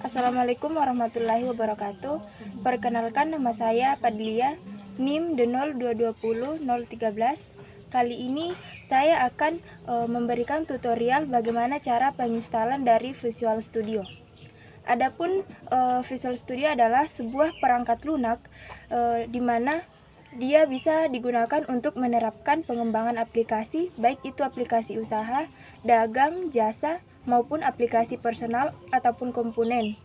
Assalamualaikum warahmatullahi wabarakatuh. Perkenalkan, nama saya Padlia, NIM D0220-013. Kali ini saya akan memberikan tutorial bagaimana cara penginstalan dari Visual Studio. Adapun Visual Studio adalah sebuah perangkat lunak di mana dia bisa digunakan untuk menerapkan pengembangan aplikasi, baik itu aplikasi usaha, dagang, jasa, maupun aplikasi personal ataupun komponen.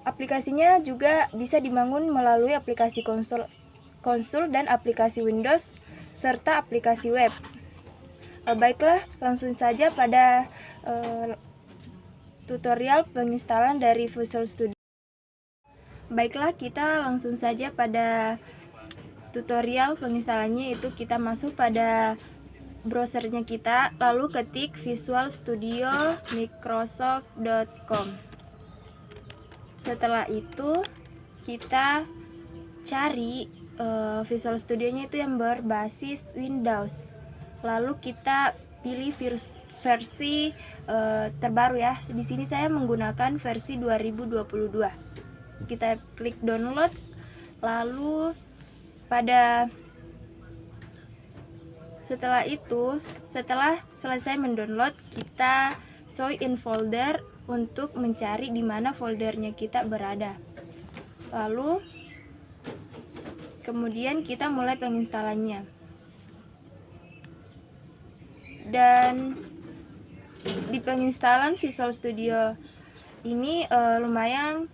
Aplikasinya juga bisa dibangun melalui aplikasi konsul dan aplikasi Windows serta aplikasi web. Baiklah, langsung saja pada tutorial penginstalan dari Visual Studio. Baiklah, kita langsung saja pada tutorial penginstalannya, itu kita masuk pada browsernya kita, lalu ketik visualstudiomicrosoft.com. Setelah itu kita cari Visual Studionya itu yang berbasis Windows, lalu kita pilih versi terbaru ya. Di sini saya menggunakan versi 2022. Kita klik download, lalu setelah selesai mendownload, kita show in folder untuk mencari di mana foldernya kita berada. Lalu kemudian kita mulai penginstalannya. Dan di penginstalan Visual Studio ini lumayan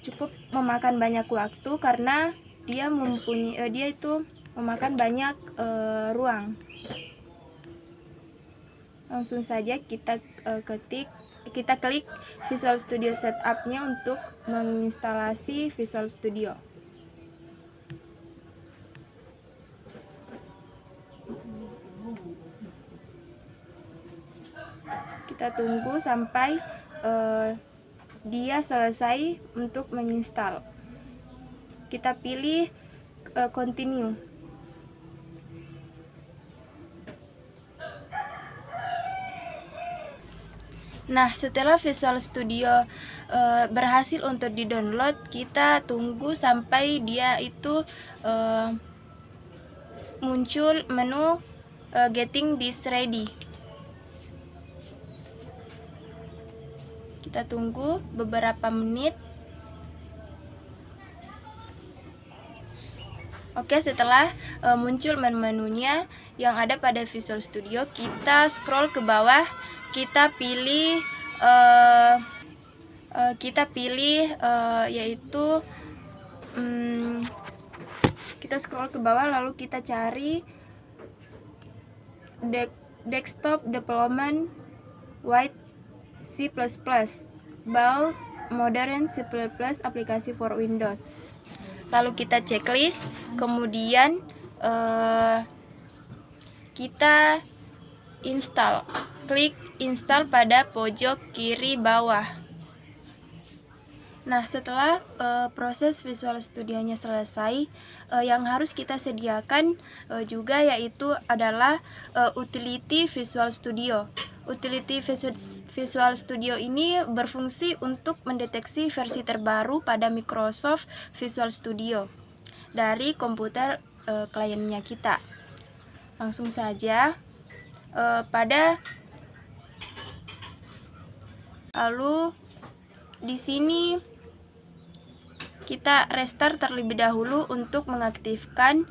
cukup memakan banyak waktu karena dia memakan banyak ruang. Langsung saja kita klik Visual Studio Setup-nya untuk menginstalasi Visual Studio. Kita tunggu sampai dia selesai untuk menginstal. Kita pilih continue. Nah, setelah Visual Studio berhasil untuk di-download, kita tunggu sampai dia itu muncul menu getting this ready. Kita tunggu beberapa menit. Oke, setelah muncul menu-menunya yang ada pada Visual Studio, kita scroll ke bawah, kita pilih yaitu kita scroll ke bawah, lalu kita cari desktop development with C++, build modern C++ aplikasi for Windows. Lalu kita checklist, kemudian kita install. Klik install pada pojok kiri bawah. Nah, setelah proses Visual Studio-nya selesai, yang harus kita sediakan juga yaitu adalah utility Visual Studio. Utility Visual Studio ini berfungsi untuk mendeteksi versi terbaru pada Microsoft Visual Studio dari komputer kliennya kita. Langsung saja lalu di sini kita restart terlebih dahulu untuk mengaktifkan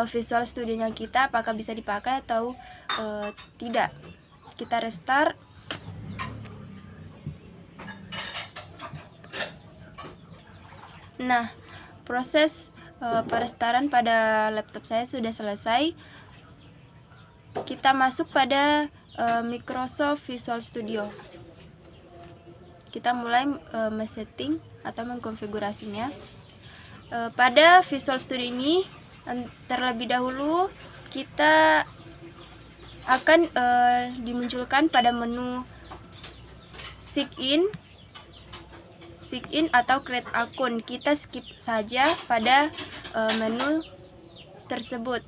Visual Studio-nya kita, apakah bisa dipakai atau tidak. Kita restart. Nah, proses perestartan pada laptop saya sudah selesai. Kita masuk pada Microsoft Visual Studio. Kita mulai men-setting atau mengkonfigurasinya. Pada Visual Studio ini terlebih dahulu kita akan dimunculkan pada menu sign in atau create akun. Kita skip saja pada menu tersebut.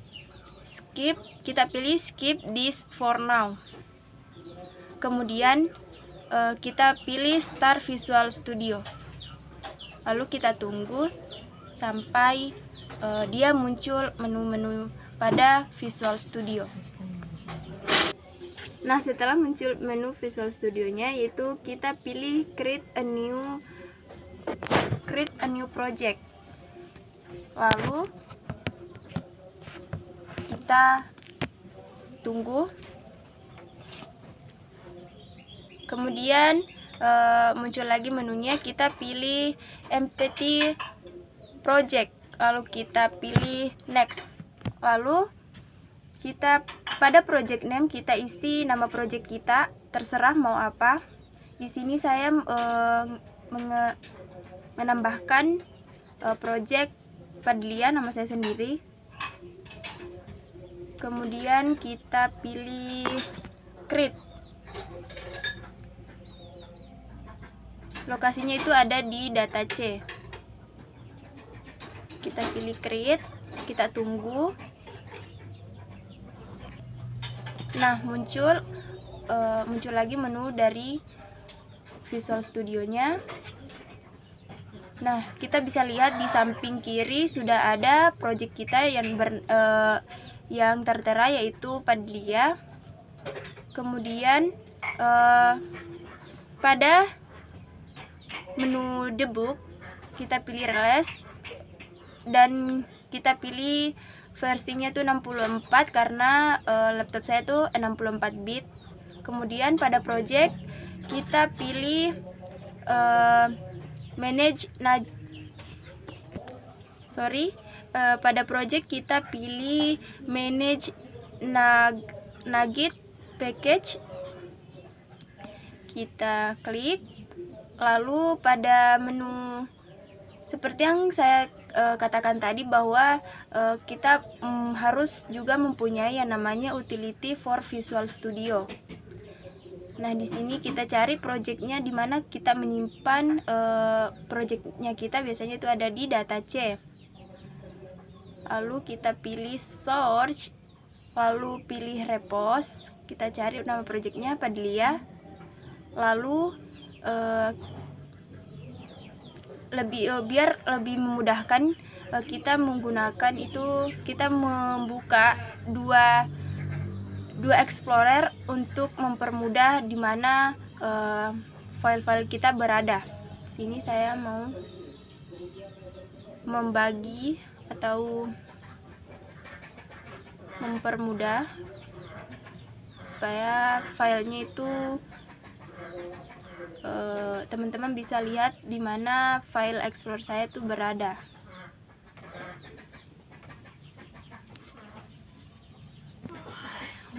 Kita pilih skip this for now. Kemudian kita pilih Start Visual Studio. Lalu kita tunggu sampai dia muncul menu-menu pada Visual Studio. Nah, setelah muncul menu Visual Studio-nya, yaitu kita pilih create a new project. Lalu kita tunggu. Kemudian muncul lagi menunya, kita pilih empty project, lalu kita pilih next. Lalu kita pada project name kita isi nama project kita, terserah mau apa. Di sini saya menambahkan project Padlia, nama saya sendiri. Kemudian kita pilih create. Lokasinya itu ada di data C. Kita pilih create, kita tunggu. Nah, muncul lagi menu dari Visual Studio-nya. Nah, kita bisa lihat di samping kiri sudah ada project kita yang tertera, yaitu Padlia. Kemudian pada menu debug kita pilih release dan kita pilih versinya tuh 64 karena laptop saya tuh 64 bit. Kemudian pada project kita pilih pada project kita pilih manage Nugget package. Kita klik. Lalu pada menu seperti yang saya katakan tadi bahwa kita harus juga mempunyai yang namanya utility for Visual Studio. Nah, di sini kita cari projectnya di mana kita menyimpan projectnya kita, biasanya itu ada di data C. Lalu kita pilih search, lalu pilih repos, kita cari nama projectnya Padlia. Lalu biar lebih memudahkan kita menggunakan itu, kita membuka dua explorer untuk mempermudah di mana file-file kita berada. Sini saya mau membagi atau mempermudah supaya filenya itu teman-teman bisa lihat di mana file explorer saya itu berada.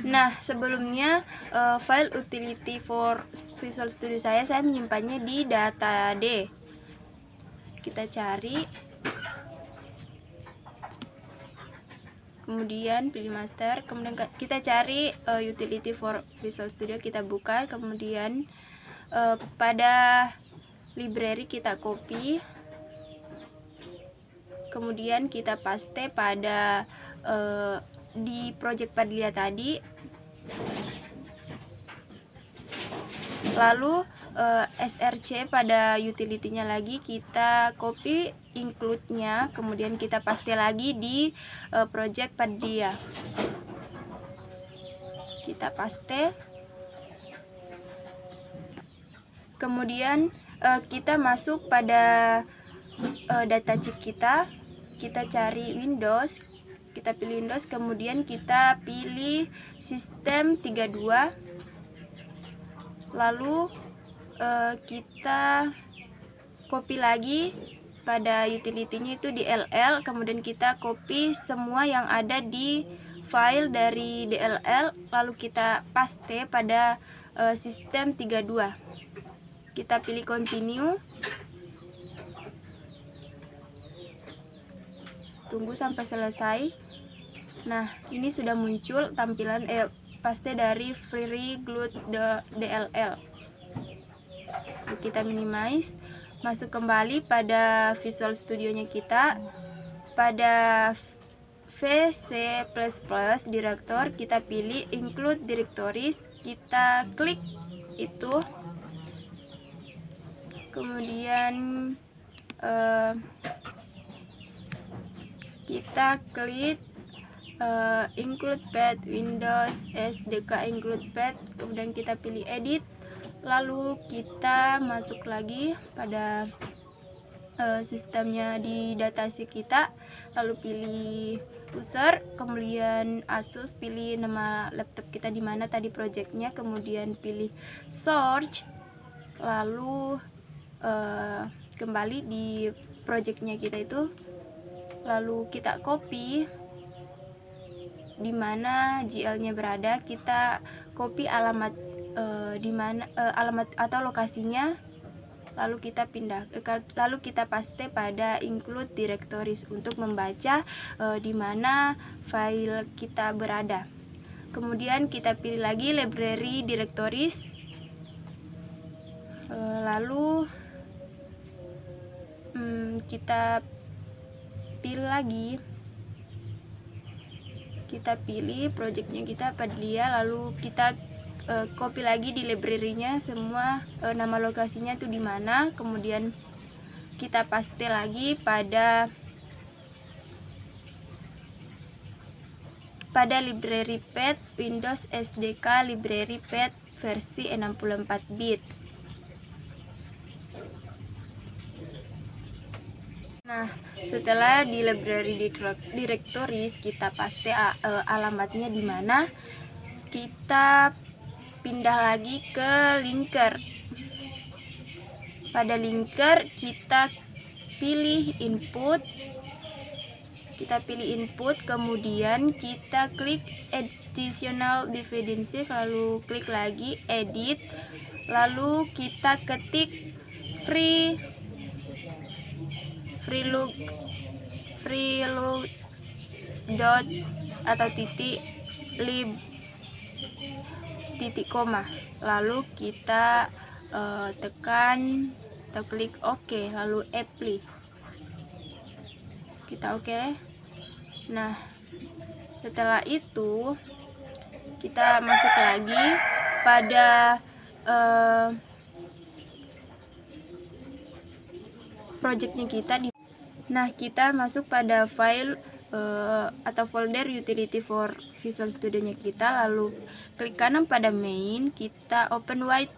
Nah, sebelumnya file utility for Visual Studio saya menyimpannya di data D. Kita cari, kemudian pilih master, kemudian kita cari utility for Visual Studio, kita buka, kemudian pada library kita copy, kemudian kita paste pada di project Padlia tadi. Lalu src pada utility-nya lagi kita copy include-nya, kemudian kita paste lagi di project Padlia. Kita paste. Kemudian kita masuk pada data chip kita cari Windows, kita pilih Windows, kemudian kita pilih sistem 32. Lalu kita copy lagi pada utility-nya itu di DLL, kemudian kita copy semua yang ada di file dari DLL, lalu kita paste pada sistem 32. Kita pilih continue, tunggu sampai selesai. Nah, ini sudah muncul tampilan paste dari FreeGlued DLL. Kita minimize, masuk kembali pada Visual Studio-nya kita. Pada VC++ director kita pilih include directories, kita klik itu. kemudian kita klik include path Windows SDK include path, kemudian kita pilih edit, lalu kita masuk lagi pada sistemnya di datasheet kita, lalu pilih user, kemudian Asus, pilih nama laptop kita di mana tadi projectnya, kemudian pilih search, lalu kembali di projectnya kita itu, lalu kita copy di mana GL-nya berada, kita copy alamat di mana alamat atau lokasinya, lalu kita pindah, lalu kita paste pada include directories untuk membaca di mana file kita berada. Kemudian kita pilih lagi library directories, lalu kita pilih lagi, kita pilih projectnya kita pada dia, lalu kita copy lagi di library-nya semua nama lokasinya itu di mana, kemudian kita paste lagi pada library path Windows SDK library path versi 64 bit. Nah, setelah di library directories kita paste alamatnya di mana, kita pindah lagi ke linker. Pada linker kita pilih input, kemudian kita klik additional dependency, lalu klik lagi edit, lalu kita ketik freelook dot atau lib titik koma, lalu kita tekan atau klik OK, lalu apply, kita OK. Nah, setelah itu kita masuk lagi pada projectnya kita nah, kita masuk pada file atau folder utility for Visual Studio nya kita, lalu klik kanan pada main, kita open wide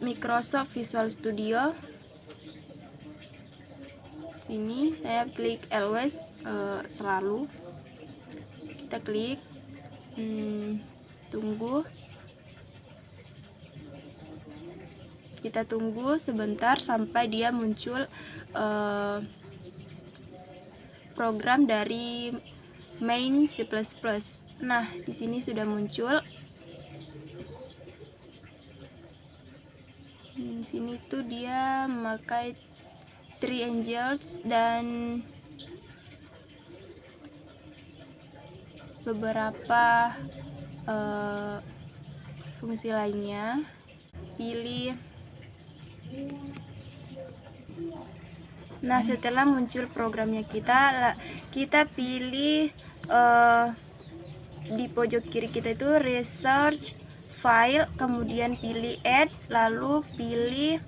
Microsoft Visual Studio. Sini saya klik always, selalu kita klik, kita tunggu sebentar sampai dia muncul program dari main C++. Nah, di sini sudah muncul. Di sini tuh dia memakai triangles dan beberapa fungsi lainnya. Pilih. Nah, setelah muncul programnya kita pilih di pojok kiri kita itu research file, kemudian pilih add, lalu pilih